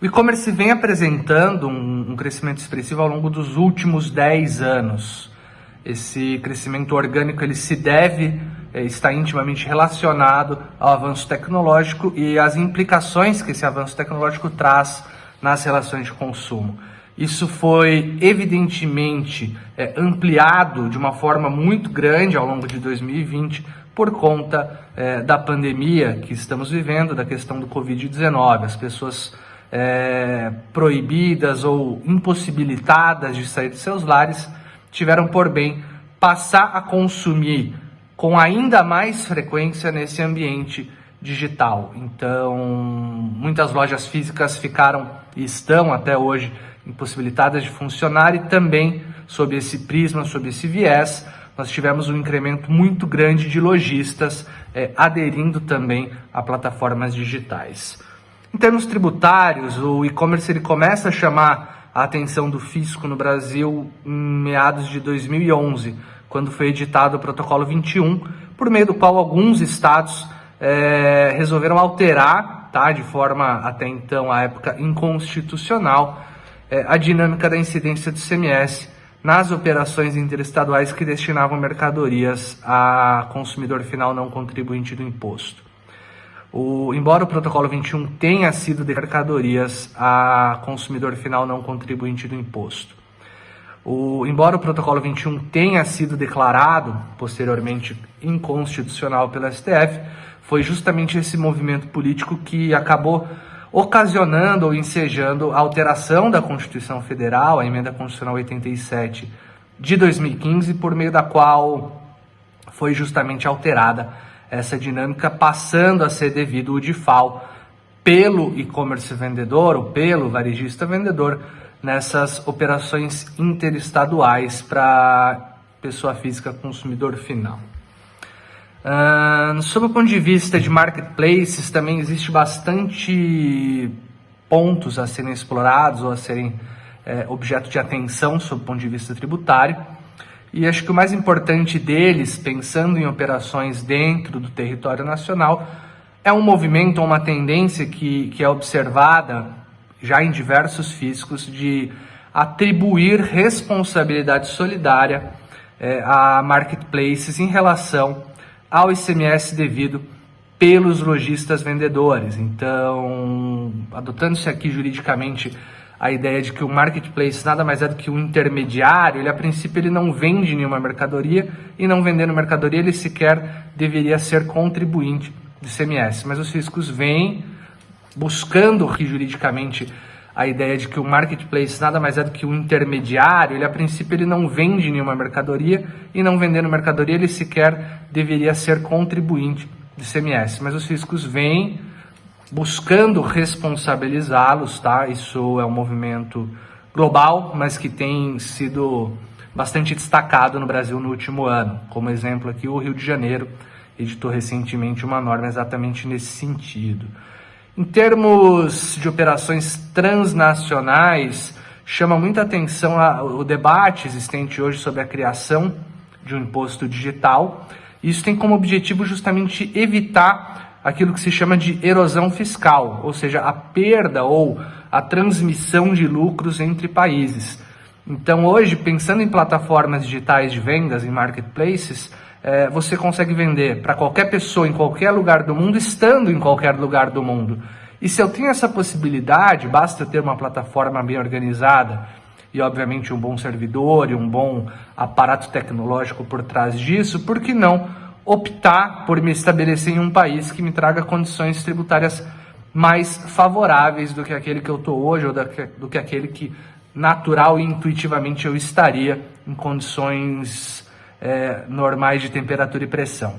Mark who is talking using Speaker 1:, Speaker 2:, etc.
Speaker 1: O e-commerce vem apresentando um crescimento expressivo ao longo dos últimos 10 anos. Esse crescimento orgânico ele se deve, está intimamente relacionado ao avanço tecnológico e às implicações que esse avanço tecnológico traz nas relações de consumo. Isso foi evidentemente ampliado de uma forma muito grande ao longo de 2020 por conta da pandemia que estamos vivendo, da questão do Covid-19. As pessoas proibidas ou impossibilitadas de sair de seus lares tiveram por bem passar a consumir com ainda mais frequência nesse ambiente digital. Então, muitas lojas físicas ficaram e estão até hoje impossibilitadas de funcionar e também, sob esse prisma, sob esse viés, nós tivemos um incremento muito grande de lojistas aderindo também a plataformas digitais. Em termos tributários, o e-commerce ele começa a chamar a atenção do fisco no Brasil em meados de 2011, quando foi editado o Protocolo 21, por meio do qual alguns estados resolveram alterar, de forma até então, à época, inconstitucional, a dinâmica da incidência do ICMS nas operações interestaduais que destinavam mercadorias a consumidor final não contribuinte do imposto. Embora o Protocolo 21 tenha sido de mercadorias a consumidor final não contribuinte do imposto. Embora o Protocolo 21 tenha sido declarado posteriormente inconstitucional pelo STF, foi justamente esse movimento político que acabou ocasionando ou ensejando a alteração da Constituição Federal, a Emenda Constitucional 87 de 2015, por meio da qual foi justamente alterada essa dinâmica, passando a ser devido o DIFAL pelo e-commerce vendedor ou pelo varejista vendedor nessas operações interestaduais para pessoa física consumidor final. Sob o ponto de vista de marketplaces, também existe bastante pontos a serem explorados ou a serem objeto de atenção sob o ponto de vista tributário. E acho que o mais importante deles, pensando em operações dentro do território nacional, é um movimento ou uma tendência que é observada já em diversos fiscos de atribuir responsabilidade solidária a marketplaces em relação ao ICMS devido pelos lojistas vendedores. Então, adotando-se aqui juridicamente a ideia de que o marketplace nada mais é do que um intermediário, ele a princípio ele não vende nenhuma mercadoria e não vendendo mercadoria ele sequer deveria ser contribuinte do ICMS. Mas os fiscos vêm buscando aqui juridicamente a ideia de que o marketplace nada mais é do que um intermediário, ele a princípio ele não vende nenhuma mercadoria e não vendendo mercadoria ele sequer deveria ser contribuinte do ICMS. Mas os fiscos vêm buscando responsabilizá-los, Isso é um movimento global, mas que tem sido bastante destacado no Brasil no último ano. Como exemplo aqui, o Rio de Janeiro editou recentemente uma norma exatamente nesse sentido. Em termos de operações transnacionais, chama muita atenção o debate existente hoje sobre a criação de um imposto digital. Isso tem como objetivo justamente evitar aquilo que se chama de erosão fiscal, ou seja, a perda ou a transmissão de lucros entre países. Então hoje, pensando em plataformas digitais de vendas, em marketplaces, você consegue vender para qualquer pessoa em qualquer lugar do mundo, estando em qualquer lugar do mundo. E se eu tenho essa possibilidade, basta ter uma plataforma bem organizada e obviamente um bom servidor e um bom aparato tecnológico por trás disso, por que não optar por me estabelecer em um país que me traga condições tributárias mais favoráveis do que aquele que eu estou hoje ou do que aquele que natural e intuitivamente eu estaria em condições normais de temperatura e pressão.